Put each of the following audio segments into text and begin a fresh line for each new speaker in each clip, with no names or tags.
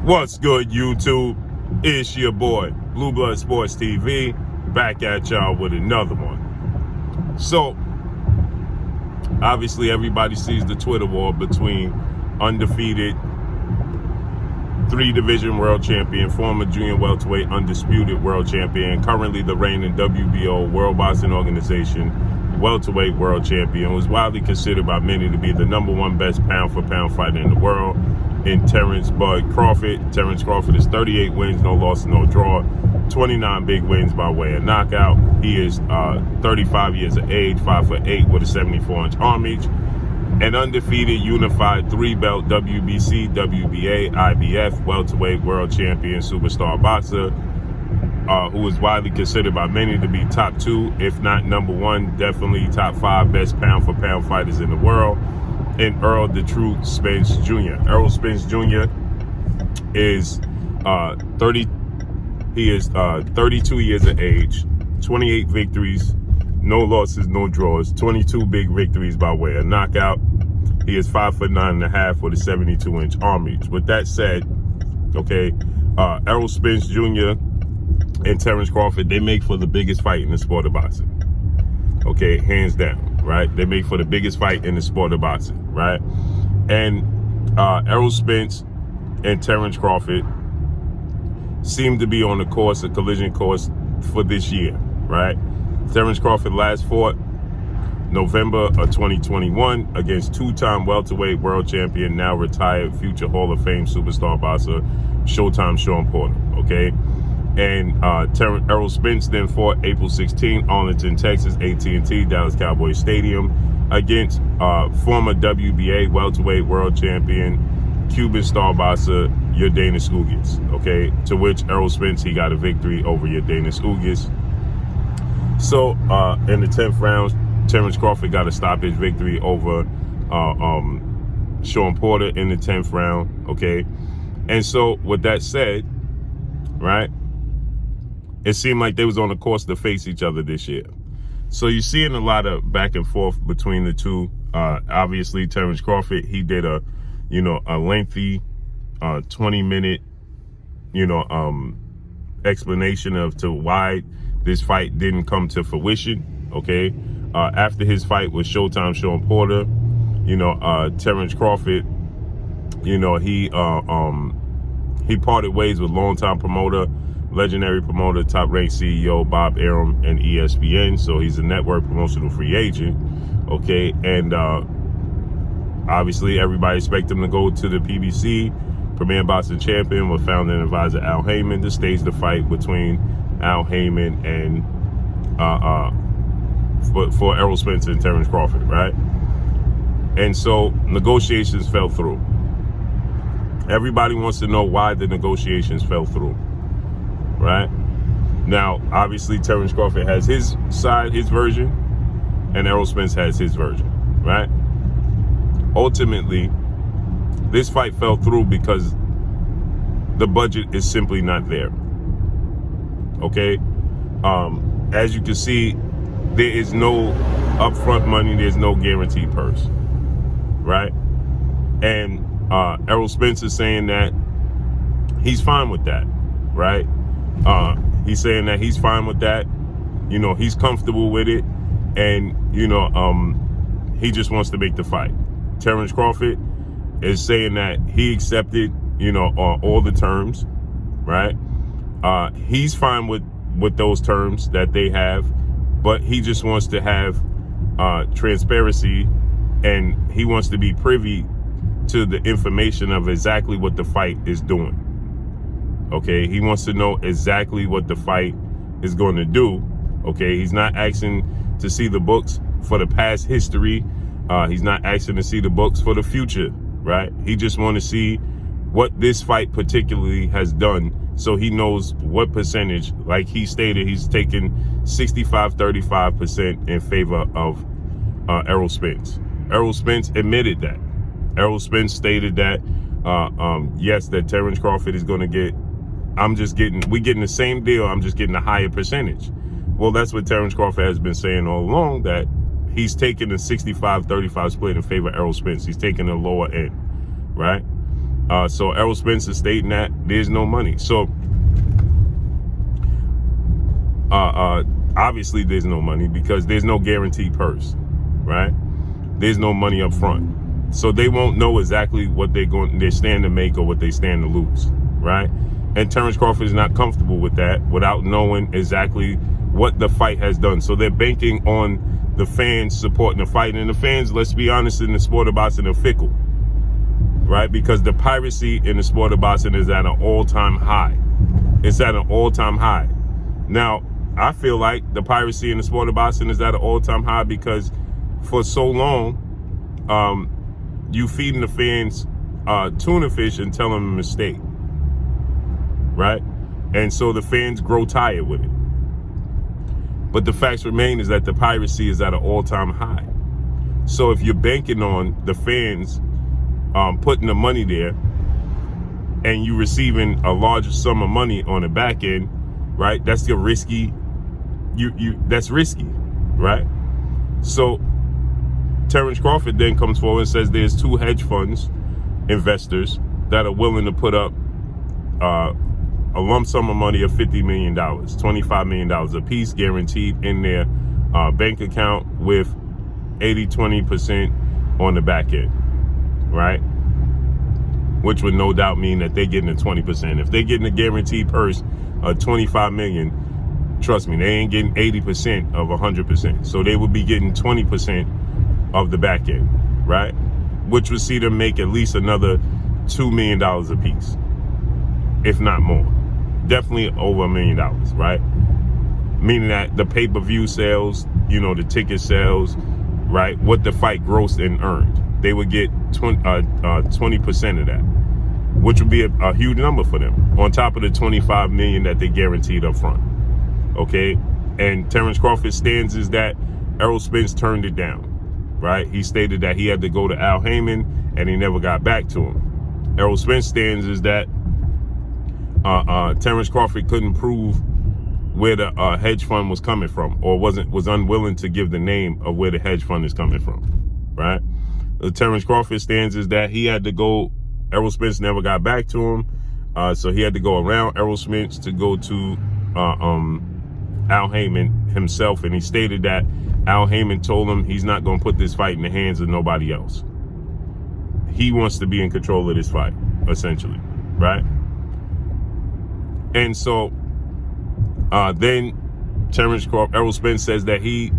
What's good, YouTube? It's your boy, Blue Blood Sports TV, back at y'all with another one. So, obviously everybody sees the Twitter war between undefeated 3-division world champion, former junior welterweight undisputed world champion, currently the reigning WBO World Boxing Organization welterweight world champion, was widely considered by many to be the #1 best pound-for-pound fighter in the world, in Terence Crawford. Terence Crawford is 38 wins, no loss, no draw, 29 big wins by way of knockout. He is 35 years of age, 5'8" with a 74-inch arm reach, an undefeated unified 3-belt WBC, WBA, IBF welterweight world champion superstar boxer, who is widely considered by many to be top 2, if not #1, definitely top 5 best pound-for-pound fighters in the world, and Errol the True Spence Jr. Errol Spence Jr. is 32 years of age, 28 victories, no losses, no draws, 22 big victories by way of knockout. He is 5'9.5" with a 72-inch arm reach. With that said, okay, Errol Spence Jr. and Terence Crawford, they make for the biggest fight in the sport of boxing. Okay, hands down, right? They make for the biggest fight in the sport of boxing, right? And Errol Spence and Terence Crawford seem to be on a collision course for this year, right? Terence Crawford last fought November of 2021 against 2-time welterweight world champion, now retired future Hall of Fame superstar boxer, Showtime Sean Porter, okay? And Errol Spence then fought April 16, Arlington, Texas, AT&T, Dallas Cowboys Stadium, against former WBA welterweight world champion, Cuban star boxer, Yordenis Ugas, okay? To which Errol Spence, he got a victory over Yordenis Ugas. So in the 10th round, Terence Crawford got a stoppage victory over Sean Porter in the 10th round, okay? And so with that said, right, it seemed like they was on a course to face each other this year. So you're seeing a lot of back and forth between the two. Obviously, Terence Crawford, he did a lengthy 20-minute, explanation of to why this fight didn't come to fruition, okay? After his fight with Showtime Sean Porter, Terence Crawford, he parted ways with longtime promoter, legendary promoter, top-ranked CEO Bob Errol and ESPN. So he's a network promotional free agent, okay? And obviously everybody expect him to go to the PBC, Premier Boxing Champion, with founder and advisor Al Heyman, to stage the fight between Al Heyman and for Errol Spence and Terence Crawford, right? And so negotiations fell through. Everybody wants to know why the negotiations fell through, right? Now, obviously, Terence Crawford has his side, his version, and Errol Spence has his version, right? Ultimately, this fight fell through because the budget is simply not there, okay? As you can see, there is no upfront money, there's no guaranteed purse, right? And Errol Spence is saying that he's fine with that, right? He's saying that he's fine with that. He's comfortable with it. And, he just wants to make the fight. Terence Crawford is saying that he accepted, all the terms, right? He's fine with those terms that they have, but he just wants to have transparency, and he wants to be privy to the information of exactly what the fight is doing. Okay, he wants to know exactly what the fight is going to do. Okay, he's not asking to see the books for the past history. He's not asking to see the books for the future, right? He just want to see what this fight particularly has done, so he knows what percentage. Like he stated, he's taking 65-35% in favor of Errol Spence. Errol Spence admitted that. Errol Spence stated that, yes, that Terence Crawford is going to get, we're getting the same deal, I'm just getting a higher percentage. Well, that's what Terence Crawford has been saying all along, that he's taking a 65-35 split in favor of Errol Spence. He's taking the lower end, right? So Errol Spence is stating that there's no money. So obviously there's no money because there's no guaranteed purse, right? There's no money up front. So they won't know exactly what they stand to make or what they stand to lose, right? And Terence Crawford is not comfortable with that without knowing exactly what the fight has done. So they're banking on the fans supporting the fight. And the fans, let's be honest, in the sport of boxing are fickle, right? Because the piracy in the sport of boxing is at an all-time high. It's at an all-time high. Now, I feel like the piracy in the sport of boxing is at an all-time high because for so long, you feeding the fans tuna fish and telling them a mistake, right? And so the fans grow tired with it. But the facts remain is that the piracy is at an all-time high. So if you're banking on the fans putting the money there and you receiving a larger sum of money on the back end, right? That's your risky. That's risky, right? So Terence Crawford then comes forward and says there's 2 hedge funds investors that are willing to put up a lump sum of money of $50 million, $25 million a piece, guaranteed in their bank account with 80-20% on the back end, right? Which would no doubt mean that they're getting a 20%. If they're getting a guaranteed purse of $25 million, trust me, they ain't getting 80% of 100%. So they would be getting 20% of the back end, right? Which would see them make at least another $2 million a piece, if not more. Definitely over $1 million, right? Meaning that the pay-per-view sales, the ticket sales, right? What the fight grossed and earned, they would get 20% of that, which would be a huge number for them, on top of the $25 million that they guaranteed up front. Okay, and Terence Crawford's stance is that Errol Spence turned it down, right? He stated that he had to go to Al Heyman and he never got back to him. Errol Spence stance is that Terence Crawford couldn't prove where the hedge fund was coming from, or was unwilling to give the name of where the hedge fund is coming from, right? Terence Crawford stance is that he had to go. Errol Spence never got back to him, so he had to go around Errol Spence to go to Al Heyman himself, and he stated that Al Heyman told him he's not going to put this fight in the hands of nobody else. He wants to be in control of this fight, essentially, right? And so then Errol Spence says that he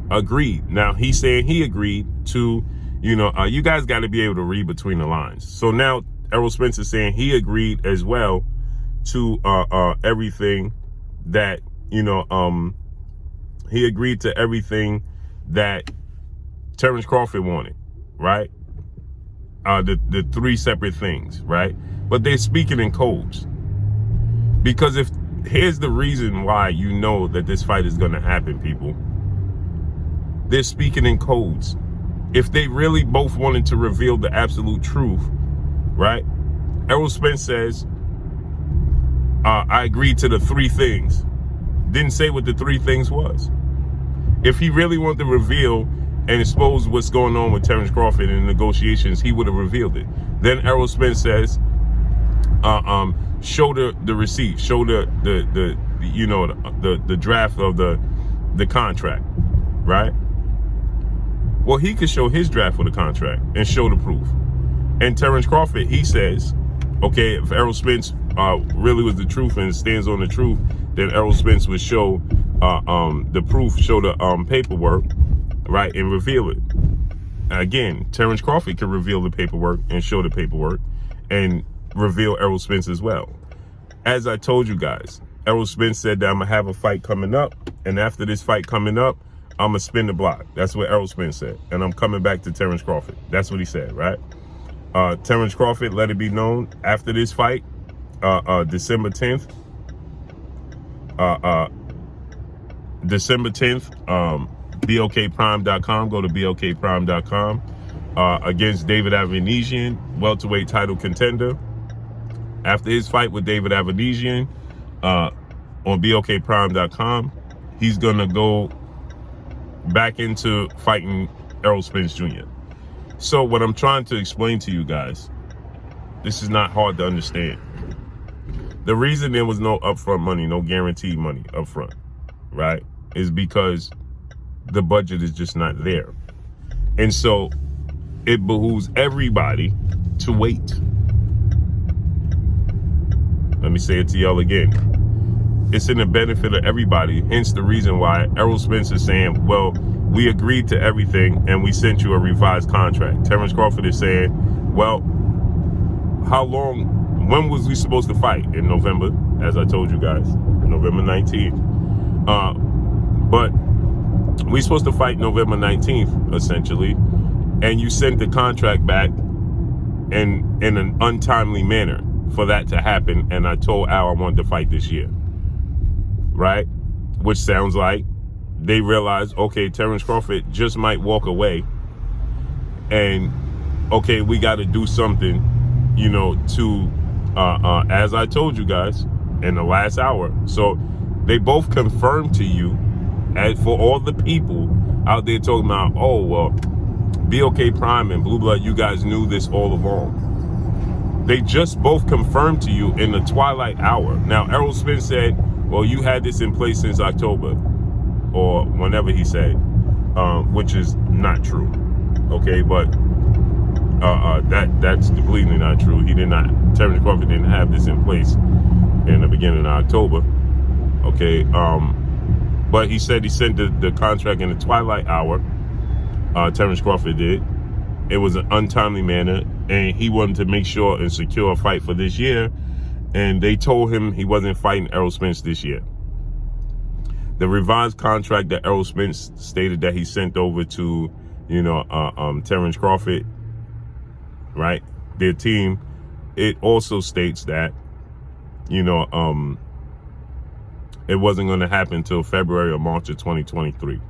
agreed. Now he's saying he agreed to, you guys got to be able to read between the lines. So now Errol Spence is saying he agreed as well to everything that, he agreed to everything that Terence Crawford wanted, right? The 3 separate things, right? But they're speaking in codes. Because here's the reason why you know that this fight is going to happen, people. They're speaking in codes. If they really both wanted to reveal the absolute truth, right? Errol Spence says, I agreed to the 3 things. Didn't say what the 3 things was. If he really wanted to reveal and expose what's going on with Terence Crawford in the negotiations, he would have revealed it. Then Errol Spence says, show the receipt, show the draft of the contract, right? Well, he could show his draft of the contract and show the proof. And Terence Crawford, he says, okay, if Errol Spence really was the truth and stands on the truth, then Errol Spence would show the proof, show the paperwork, right, and reveal it. Again, Terence Crawford can reveal the paperwork and show the paperwork and reveal Errol Spence as well. As I told you guys, Errol Spence said that I'm going to have a fight coming up, and after this fight coming up, I'm going to spin the block. That's what Errol Spence said, and I'm coming back to Terence Crawford. That's what he said, right? Terence Crawford let it be known after this fight, December 10th, BOKPrime.com. Go to BOKPrime.com against David Avanesian, welterweight title contender. After his fight with David Avanesian on BOKPrime.com, he's going to go back into fighting Errol Spence Jr. So what I'm trying to explain to you guys This is not hard to understand. The reason there was no upfront money, no guaranteed money upfront, right, is because the budget is just not there. And so it behooves everybody to wait. Let me say it to y'all again. It's in the benefit of everybody, hence the reason why Errol Spence is saying, well, we agreed to everything and we sent you a revised contract. Terence Crawford is saying, well, how long, when was we supposed to fight? In November, as I told you guys, November 19th. But we supposed to fight November 19th, essentially, and you sent the contract back in an untimely manner for that to happen, and I told Al I wanted to fight this year, right? Which sounds like they realized, okay, Terence Crawford just might walk away, and okay, we got to do something, you know, to, as I told you guys in the last hour. So they both confirmed to you, as for all the people out there talking about, oh, well, BOK Prime and Blue Blood, you guys knew this all along. They just both confirmed to you in the twilight hour. Now, Errol Spence said, well, you had this in place since October, or whenever he said, which is not true. Okay, but that's completely not true. He did not, Terence Crawford didn't have this in place in the beginning of October. Okay, but he said he sent the contract in the twilight hour. Terence Crawford did. It was an untimely manner, and he wanted to make sure and secure a fight for this year, and they told him he wasn't fighting Errol Spence this year. The revised contract that Errol Spence stated that he sent over to, you know, Terence Crawford, right, their team, it also states that, you know, it wasn't going to happen until February or March of 2023.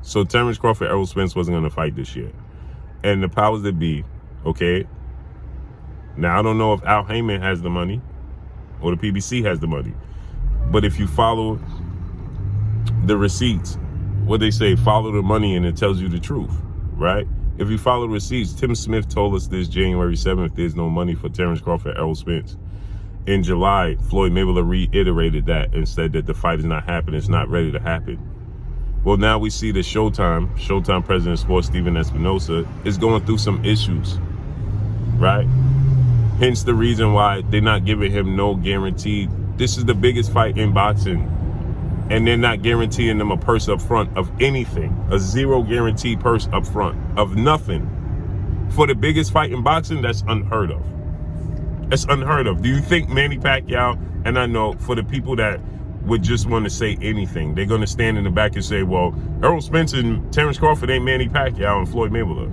So Terence Crawford, Errol Spence wasn't going to fight this year. And the powers that be, okay, now I don't know if Al Heyman has the money or the PBC has the money, but if you follow the receipts, what they say, follow the money and it tells you the truth, right? If you follow receipts, Tim Smith told us this January 7th, there's no money for Terence Crawford, Errol Spence. In July, Floyd Mayweather reiterated that and said that the fight is not happening, it's not ready to happen. Well, now we see that Showtime president of sports, Stephen Espinosa, is going through some issues, right? Hence the reason why they're not giving him no guarantee. This is the biggest fight in boxing, and they're not guaranteeing them a purse up front of anything, a zero guarantee purse up front of nothing. For the biggest fight in boxing, that's unheard of. It's unheard of. Do you think Manny Pacquiao, and I know for the people that would just want to say anything, they're going to stand in the back and say, well, Errol Spence and Terence Crawford ain't Manny Pacquiao and Floyd Mayweather.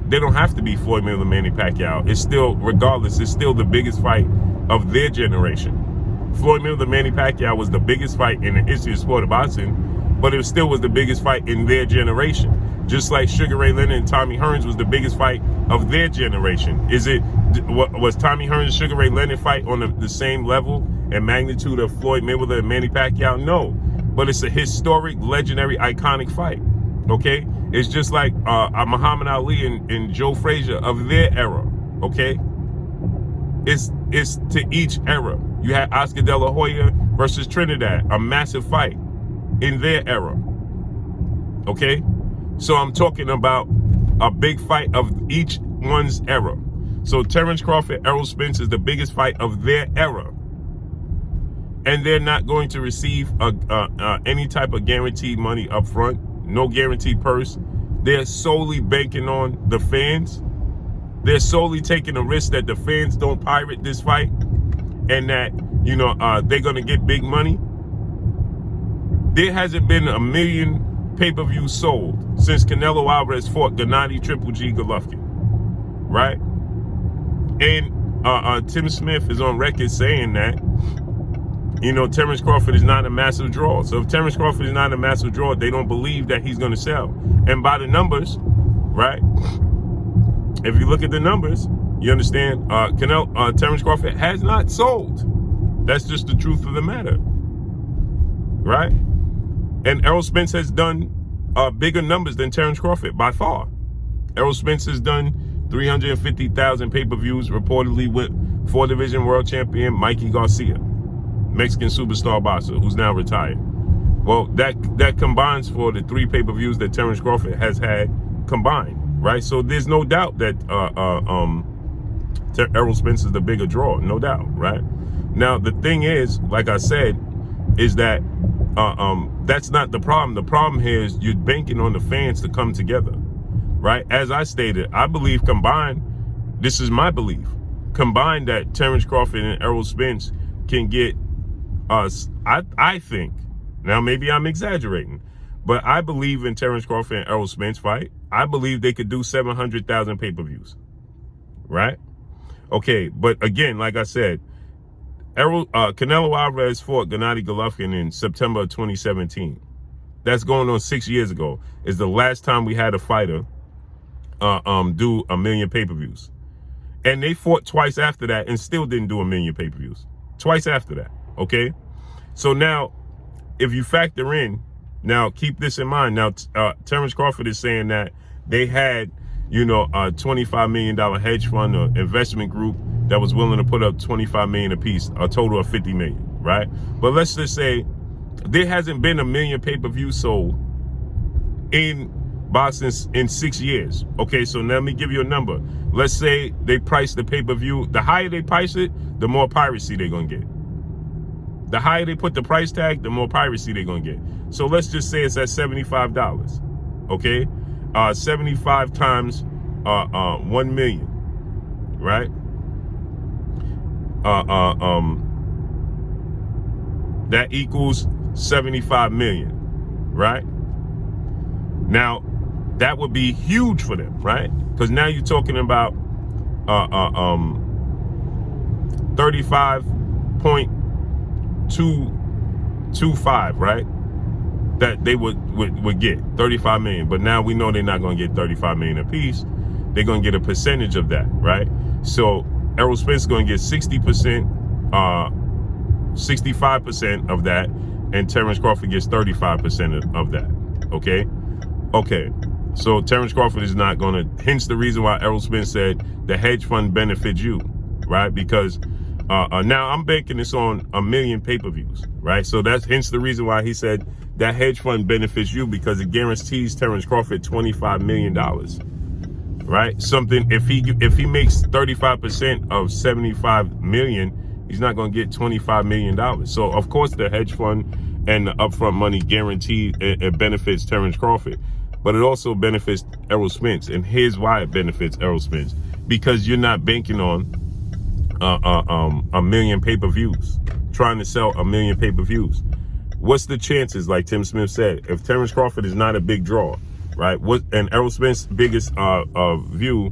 They don't have to be Floyd Mayweather, Manny Pacquiao. It's still, regardless, it's still the biggest fight of their generation. Floyd Mayweather, Manny Pacquiao was the biggest fight in the history of sport of boxing, but it still was the biggest fight in their generation. Just like Sugar Ray Leonard and Tommy Hearns was the biggest fight of their generation. Was Tommy Hearns and Sugar Ray Leonard fight on the same level and magnitude of Floyd Mayweather and Manny Pacquiao? No, but it's a historic, legendary, iconic fight. Okay, it's just like Muhammad Ali and Joe Frazier of their era. Okay, it's to each era. You had Oscar De La Hoya versus Trinidad, a massive fight in their era. Okay, so I'm talking about a big fight of each one's era. So Terence Crawford, Errol Spence is the biggest fight of their era. And they're not going to receive any type of guaranteed money up front, no guaranteed purse. They're solely banking on the fans. They're solely taking a risk that the fans don't pirate this fight and that, you know, they're going to get big money. There hasn't been 1 million pay-per-views sold since Canelo Alvarez fought Gennady Triple G Golovkin, right? And Tim Smith is on record saying that, you know, Terence Crawford is not a massive draw. So if Terence Crawford is not a massive draw, they don't believe that he's going to sell. And by the numbers, right? If you look at the numbers, you understand, Terence Crawford has not sold. That's just the truth of the matter, right? And Errol Spence has done bigger numbers than Terence Crawford by far. Errol Spence has done 350,000 pay-per-views reportedly with 4-division world champion Mikey Garcia, Mexican superstar boxer who's now retired. Well, that combines for the 3 pay-per-views that Terence Crawford has had combined, right? So there's no doubt that Errol Spence is the bigger draw, no doubt, right? Now the thing is, like I said, is that that's not the problem. The problem here is you're banking on the fans to come together, right? As I stated, I believe combined, this is my belief, combined that Terence Crawford and Errol Spence can get us, I think, now maybe I'm exaggerating, but I believe in Terence Crawford and Errol Spence fight. I believe they could do 700,000 pay-per-views, right? Okay, but again, like I said, Canelo Alvarez fought Gennady Golovkin in September of 2017. That's going on 6 years ago. Is the last time we had a fighter do 1 million pay-per-views. And they fought twice after that and still didn't do 1 million pay-per-views. Twice after that, okay? So now, if you factor in, now keep this in mind. Now, Terence Crawford is saying that they had, you know, a $25 million hedge fund or investment group that was willing to put up $25 million apiece, a total of $50 million, right? But let's just say there hasn't been 1 million pay-per-views sold in boxing in 6 years. Okay, so now let me give you a number. Let's say they price the pay-per-view. The higher they price it, the more piracy they're gonna get. The higher they put the price tag, the more piracy they're gonna get. So let's just say it's at $75. Okay, 75 times 1 million, right? That equals 75 million, right? Now, that would be huge for them, right? Because now you're talking about 35.225, right? That they would get 35 million. But now we know they're not going to get 35 million apiece. They're going to get a percentage of that, right? So Errol Spence is going to get 60%, 65% of that, and Terence Crawford gets 35% of that. Okay? Okay. So Terence Crawford is not going to, hence the reason why Errol Spence said the hedge fund benefits you, right? Because now I'm banking this on 1 million pay-per-views, right? So that's hence the reason why he said that hedge fund benefits you, because it guarantees Terence Crawford $25 million, right? Something, if he makes 35% of 75 million, he's not going to get $25 million. So of course the hedge fund and the upfront money guaranteed it benefits Terence Crawford, but it also benefits Errol Spence. And here's why it benefits Errol Spence: because you're not banking on 1 million pay-per-views, trying to sell 1 million pay-per-views. What's the chances, like Tim Smith said, if Terence Crawford is not a big draw, right? And Errol Spence's biggest pay-per-view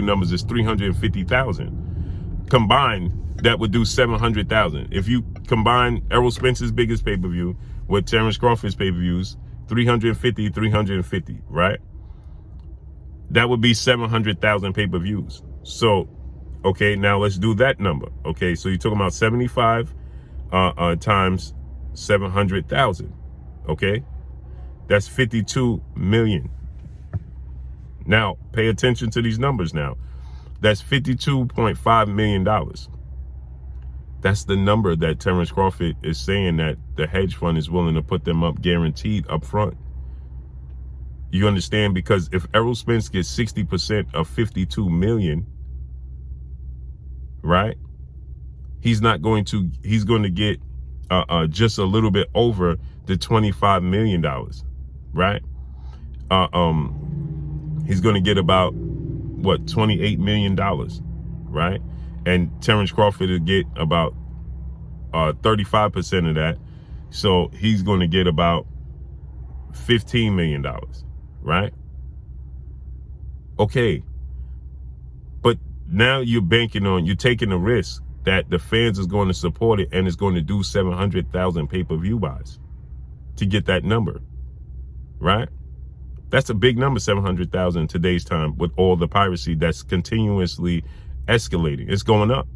numbers is 350,000. Combined, that would do 700,000. If you combine Errol Spence's biggest pay-per-view with Terence Crawford's pay-per-views, 350, right? That would be 700,000 pay-per-views. So, okay, now let's do that number. Okay, so you're talking about 75 times 700,000. Okay, that's 52 million. Now, pay attention to these numbers now. That's $52.5 million. That's the number that Terence Crawford is saying that the hedge fund is willing to put them up guaranteed up front. You understand? Because if Errol Spence gets 60% of 52 million, right? He's going to get just a little bit over the $25 million, right? He's going to get about, what, $28 million, right? And Terence Crawford will get about 35% of that. So he's going to get about $15 million, right? Okay. But now you're banking on, you're taking the risk that the fans is going to support it and is going to do 700,000 pay-per-view buys to get that number, right? That's a big number, 700,000 in today's time, with all the piracy that's continuously escalating. It's going up,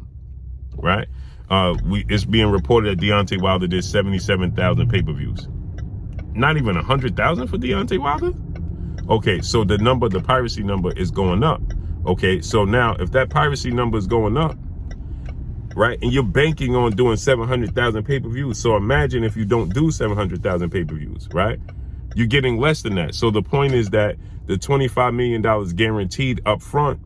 right? It's being reported that Deontay Wilder did 77,000 pay-per-views. Not even 100,000 for Deontay Wilder? Okay, so the piracy number is going up. Okay, so now if that piracy number is going up, right, and you're banking on doing 700,000 pay-per-views, so imagine if you don't do 700,000 pay-per-views, right? You're getting less than that. So the point is that the $25 million guaranteed up front,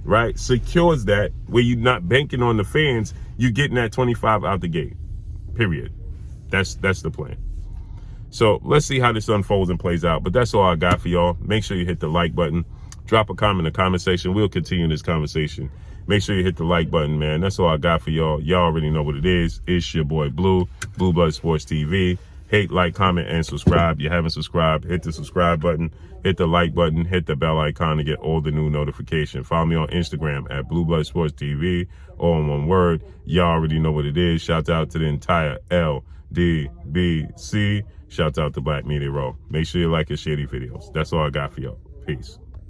right, secures that, where you're not banking on the fans, you're getting that 25 out the gate, period. That's the plan. So let's see how this unfolds and plays out. But that's all I got for y'all. Make sure you hit the like button. Drop a comment in the comment section. We'll continue this conversation. Make sure you hit the like button, man. That's all I got for y'all. Y'all already know what it is. It's your boy Blue, Blue Blood Sports TV. Hate, like, comment, and subscribe. You haven't subscribed, hit the subscribe button, hit the like button, hit the bell icon to get all the new notifications. Follow me on Instagram at Blue Blood Sports TV, all in one word. Y'all already know what it is. Shout out to the entire LDBC. Shout out to Black Media Row. Make sure you like and share these videos. That's all I got for y'all. Peace.